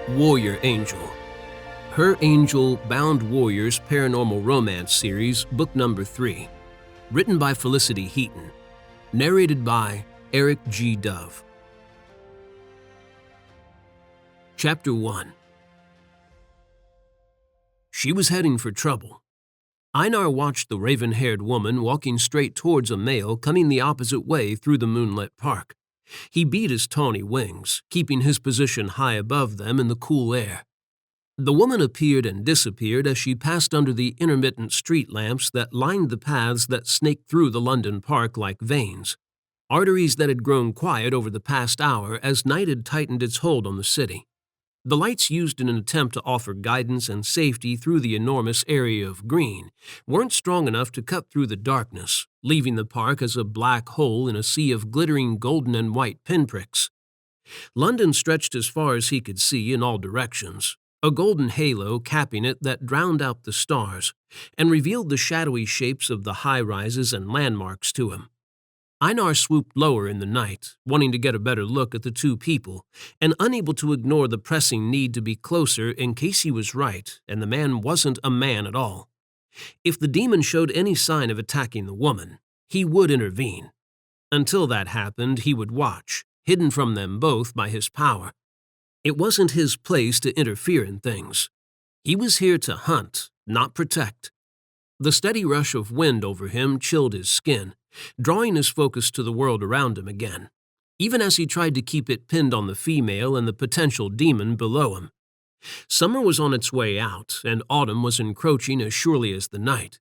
Warrior Angel. Her Angel Bound Warriors Paranormal Romance Series, Book Number 3. Written by Felicity Heaton. Narrated by Eric G. Dove. Chapter 1. She was heading for trouble. Einar watched the raven-haired woman walking straight towards a male coming the opposite way through the moonlit park. He beat his tawny wings, keeping his position high above them in the cool air. The woman appeared and disappeared as she passed under the intermittent street lamps that lined the paths that snaked through the London park like veins, arteries that had grown quiet over the past hour as night had tightened its hold on the city. The lights used in an attempt to offer guidance and safety through the enormous area of green weren't strong enough to cut through the darkness, leaving the park as a black hole in a sea of glittering golden and white pinpricks. London stretched as far as he could see in all directions, a golden halo capping it that drowned out the stars and revealed the shadowy shapes of the high-rises and landmarks to him. Einar swooped lower in the night, wanting to get a better look at the two people, and unable to ignore the pressing need to be closer in case he was right and the man wasn't a man at all. If the demon showed any sign of attacking the woman, he would intervene. Until that happened, he would watch, hidden from them both by his power. It wasn't his place to interfere in things. He was here to hunt, not protect. The steady rush of wind over him chilled his skin, drawing his focus to the world around him again, even as he tried to keep it pinned on the female and the potential demon below him. Summer was on its way out, and autumn was encroaching as surely as the night.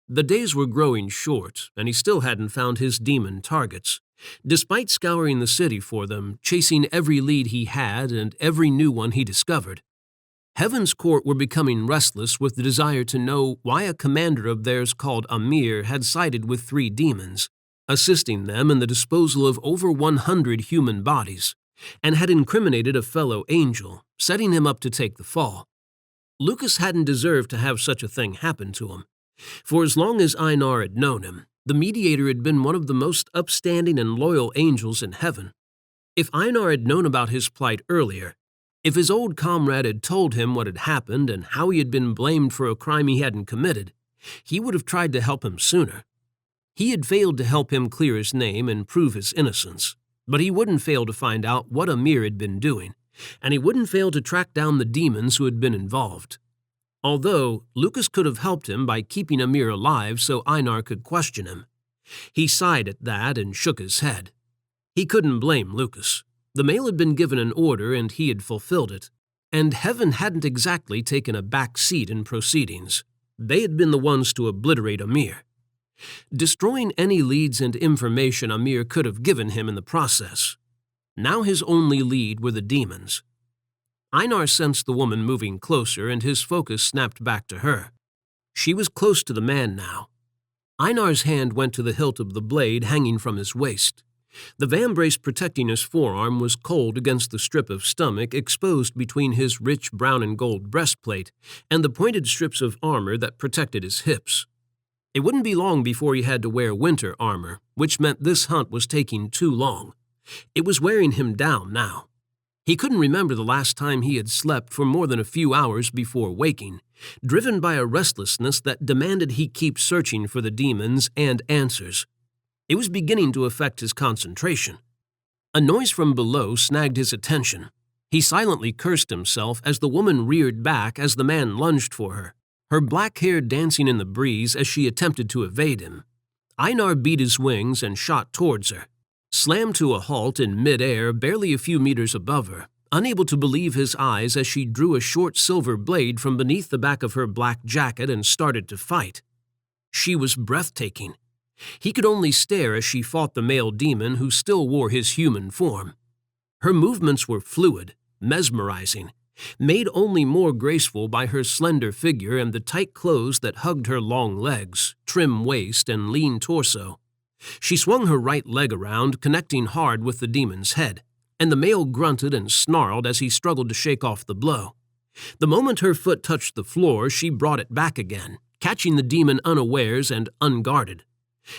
The days were growing short, and he still hadn't found his demon targets, despite scouring the city for them, chasing every lead he had and every new one he discovered. Heaven's court were becoming restless with the desire to know why a commander of theirs called Amir had sided with 3 demons, assisting them in the disposal of over 100 human bodies, and had incriminated a fellow angel, setting him up to take the fall. Lucas hadn't deserved to have such a thing happen to him. For as long as Einar had known him, the mediator had been one of the most upstanding and loyal angels in heaven. If Einar had known about his plight earlier, if his old comrade had told him what had happened and how he had been blamed for a crime he hadn't committed, he would have tried to help him sooner. He had failed to help him clear his name and prove his innocence, but he wouldn't fail to find out what Amir had been doing, and he wouldn't fail to track down the demons who had been involved. Although, Lucas could have helped him by keeping Amir alive so Einar could question him. He sighed at that and shook his head. He couldn't blame Lucas. The male had been given an order and he had fulfilled it, and heaven hadn't exactly taken a back seat in proceedings. They had been the ones to obliterate Amir, destroying any leads and information Amir could have given him in the process. Now his only lead were the demons. Einar sensed the woman moving closer and his focus snapped back to her. She was close to the man now. Einar's hand went to the hilt of the blade hanging from his waist. The vambrace protecting his forearm was cold against the strip of stomach exposed between his rich brown and gold breastplate and the pointed strips of armor that protected his hips. It wouldn't be long before he had to wear winter armor, which meant this hunt was taking too long. It was wearing him down now. He couldn't remember the last time he had slept for more than a few hours before waking, driven by a restlessness that demanded he keep searching for the demons and answers. It was beginning to affect his concentration. A noise from below snagged his attention. He silently cursed himself as the woman reared back as the man lunged for her, her black hair dancing in the breeze as she attempted to evade him. Einar beat his wings and shot towards her, slammed to a halt in mid-air barely a few meters above her, unable to believe his eyes as she drew a short silver blade from beneath the back of her black jacket and started to fight. She was breathtaking. He could only stare as she fought the male demon who still wore his human form. Her movements were fluid, mesmerizing, made only more graceful by her slender figure and the tight clothes that hugged her long legs, trim waist, and lean torso. She swung her right leg around, connecting hard with the demon's head, and the male grunted and snarled as he struggled to shake off the blow. The moment her foot touched the floor, she brought it back again, catching the demon unawares and unguarded.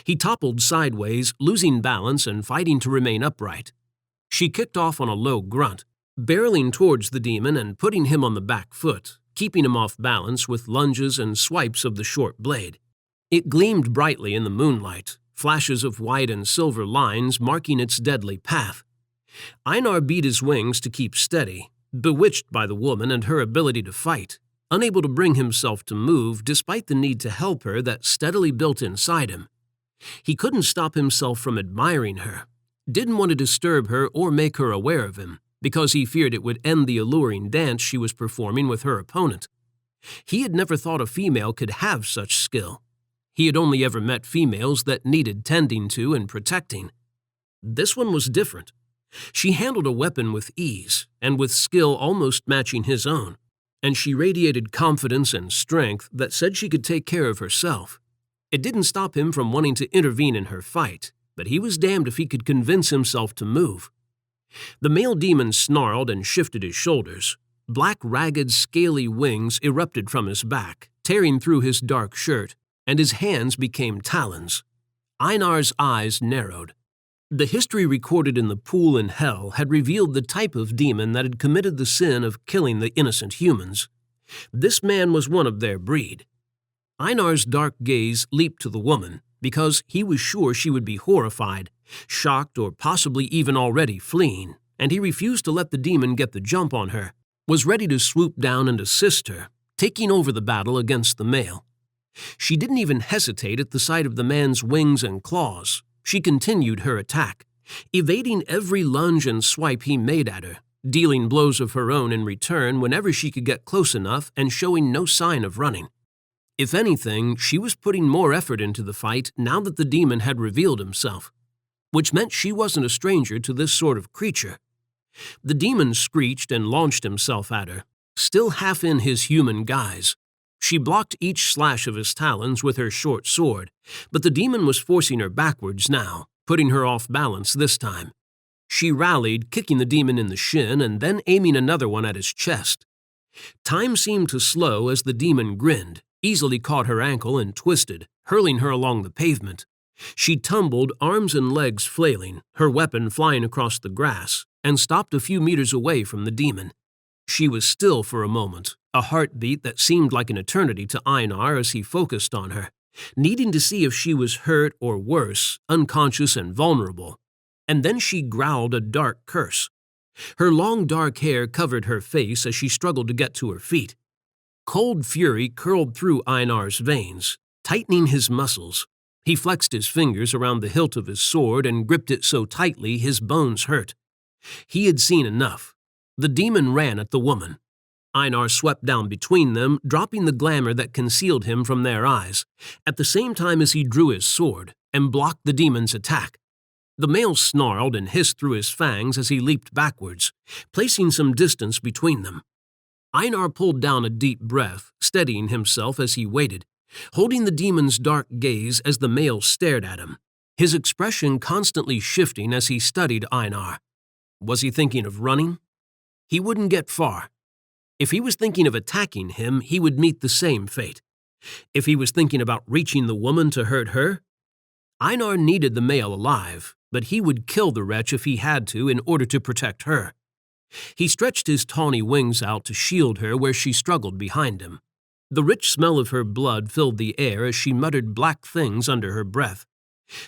He toppled sideways, losing balance and fighting to remain upright. She kicked off on a low grunt, barreling towards the demon and putting him on the back foot, keeping him off balance with lunges and swipes of the short blade. It gleamed brightly in the moonlight, flashes of white and silver lines marking its deadly path. Einar beat his wings to keep steady, bewitched by the woman and her ability to fight, unable to bring himself to move despite the need to help her that steadily built inside him. He couldn't stop himself from admiring her, didn't want to disturb her or make her aware of him, because he feared it would end the alluring dance she was performing with her opponent. He had never thought a female could have such skill. He had only ever met females that needed tending to and protecting. This one was different. She handled a weapon with ease, and with skill almost matching his own, and she radiated confidence and strength that said she could take care of herself. It didn't stop him from wanting to intervene in her fight, but he was damned if he could convince himself to move. The male demon snarled and shifted his shoulders. Black, ragged, scaly wings erupted from his back, tearing through his dark shirt, and his hands became talons. Einar's eyes narrowed. The history recorded in the pool in hell had revealed the type of demon that had committed the sin of killing the innocent humans. This man was one of their breed. Einar's dark gaze leaped to the woman, because he was sure she would be horrified, shocked, or possibly even already fleeing, and he refused to let the demon get the jump on her, was ready to swoop down and assist her, taking over the battle against the male. She didn't even hesitate at the sight of the man's wings and claws. She continued her attack, evading every lunge and swipe he made at her, dealing blows of her own in return whenever she could get close enough and showing no sign of running. If anything, she was putting more effort into the fight now that the demon had revealed himself, which meant she wasn't a stranger to this sort of creature. The demon screeched and launched himself at her, still half in his human guise. She blocked each slash of his talons with her short sword, but the demon was forcing her backwards now, putting her off balance this time. She rallied, kicking the demon in the shin and then aiming another one at his chest. Time seemed to slow as the demon grinned, easily caught her ankle and twisted, hurling her along the pavement. She tumbled, arms and legs flailing, her weapon flying across the grass, and stopped a few meters away from the demon. She was still for a moment, a heartbeat that seemed like an eternity to Einar as he focused on her, needing to see if she was hurt or worse, unconscious and vulnerable. And then she growled a dark curse. Her long dark hair covered her face as she struggled to get to her feet. Cold fury curled through Einar's veins, tightening his muscles. He flexed his fingers around the hilt of his sword and gripped it so tightly his bones hurt. He had seen enough. The demon ran at the woman. Einar swept down between them, dropping the glamour that concealed him from their eyes, at the same time as he drew his sword and blocked the demon's attack. The male snarled and hissed through his fangs as he leaped backwards, placing some distance between them. Einar pulled down a deep breath, steadying himself as he waited, holding the demon's dark gaze as the male stared at him, his expression constantly shifting as he studied Einar. Was he thinking of running? He wouldn't get far. If he was thinking of attacking him, he would meet the same fate. If he was thinking about reaching the woman to hurt her, Einar needed the male alive, but he would kill the wretch if he had to in order to protect her. He stretched his tawny wings out to shield her where she struggled behind him. The rich smell of her blood filled the air as she muttered black things under her breath.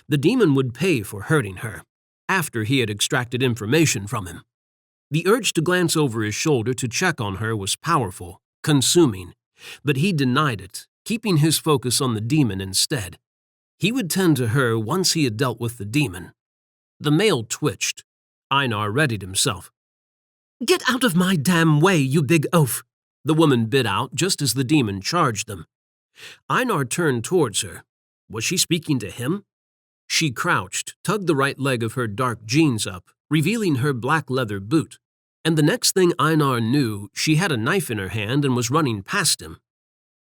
The demon would pay for hurting her, after he had extracted information from him. The urge to glance over his shoulder to check on her was powerful, consuming, but he denied it, keeping his focus on the demon instead. He would tend to her once he had dealt with the demon. The male twitched. Einar readied himself. "Get out of my damn way, you big oaf!" the woman bit out just as the demon charged them. Einar turned towards her. Was she speaking to him? She crouched, tugged the right leg of her dark jeans up, revealing her black leather boot, and the next thing Einar knew, she had a knife in her hand and was running past him.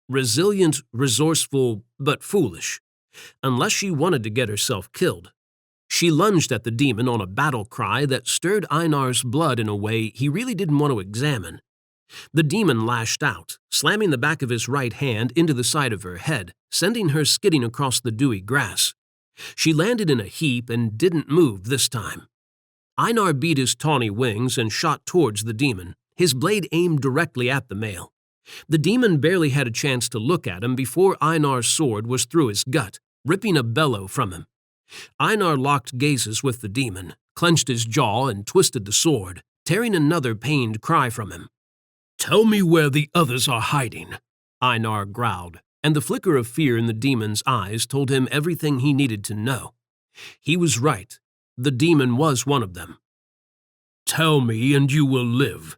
Resilient, resourceful, but foolish, unless she wanted to get herself killed. She lunged at the demon on a battle cry that stirred Einar's blood in a way he really didn't want to examine. The demon lashed out, slamming the back of his right hand into the side of her head, sending her skidding across the dewy grass. She landed in a heap and didn't move this time. Einar beat his tawny wings and shot towards the demon, his blade aimed directly at the male. The demon barely had a chance to look at him before Einar's sword was through his gut, ripping a bellow from him. Einar locked gazes with the demon, clenched his jaw and twisted the sword, tearing another pained cry from him. "Tell me where the others are hiding," Einar growled, and the flicker of fear in the demon's eyes told him everything he needed to know. He was right. The demon was one of them. "Tell me and you will live.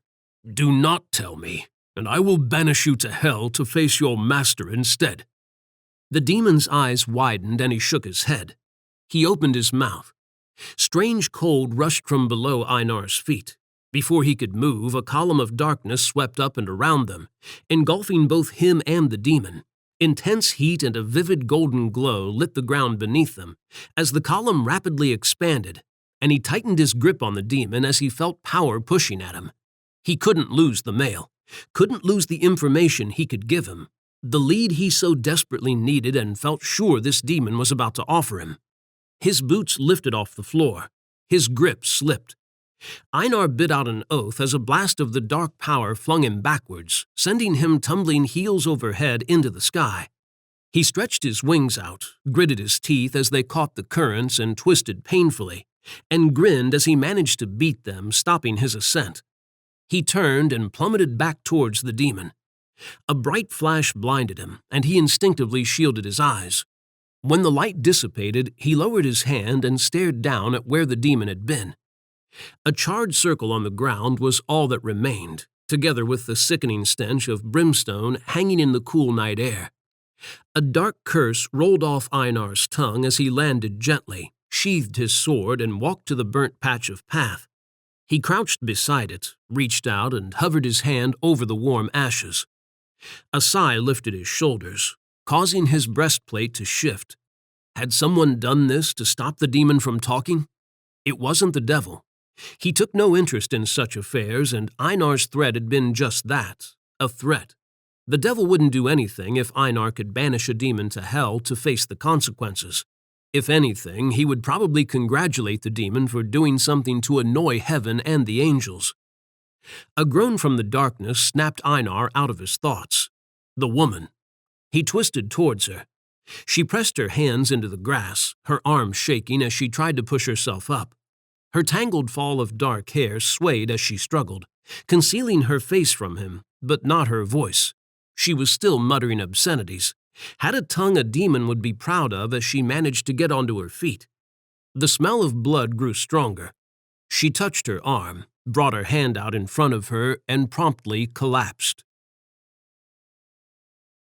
Do not tell me, and I will banish you to hell to face your master instead." The demon's eyes widened and he shook his head. He opened his mouth. Strange cold rushed from below Einar's feet. Before he could move, a column of darkness swept up and around them, engulfing both him and the demon. Intense heat and a vivid golden glow lit the ground beneath them as the column rapidly expanded, and he tightened his grip on the demon as he felt power pushing at him. He couldn't lose the male, couldn't lose the information he could give him, the lead he so desperately needed and felt sure this demon was about to offer him. His boots lifted off the floor. His grip slipped. Einar bit out an oath as a blast of the dark power flung him backwards, sending him tumbling heels over head into the sky. He stretched his wings out, gritted his teeth as they caught the currents and twisted painfully, and grinned as he managed to beat them, stopping his ascent. He turned and plummeted back towards the demon. A bright flash blinded him, and he instinctively shielded his eyes. When the light dissipated, he lowered his hand and stared down at where the demon had been. A charred circle on the ground was all that remained, together with the sickening stench of brimstone hanging in the cool night air. A dark curse rolled off Einar's tongue as he landed gently, sheathed his sword, and walked to the burnt patch of path. He crouched beside it, reached out, and hovered his hand over the warm ashes. A sigh lifted his shoulders, causing his breastplate to shift. Had someone done this to stop the demon from talking? It wasn't the devil. He took no interest in such affairs, and Einar's threat had been just that, a threat. The devil wouldn't do anything if Einar could banish a demon to hell to face the consequences. If anything, he would probably congratulate the demon for doing something to annoy heaven and the angels. A groan from the darkness snapped Einar out of his thoughts. The woman. He twisted towards her. She pressed her hands into the grass, her arms shaking as she tried to push herself up. Her tangled fall of dark hair swayed as she struggled, concealing her face from him, but not her voice. She was still muttering obscenities, had a tongue a demon would be proud of as she managed to get onto her feet. The smell of blood grew stronger. She touched her arm, brought her hand out in front of her, and promptly collapsed.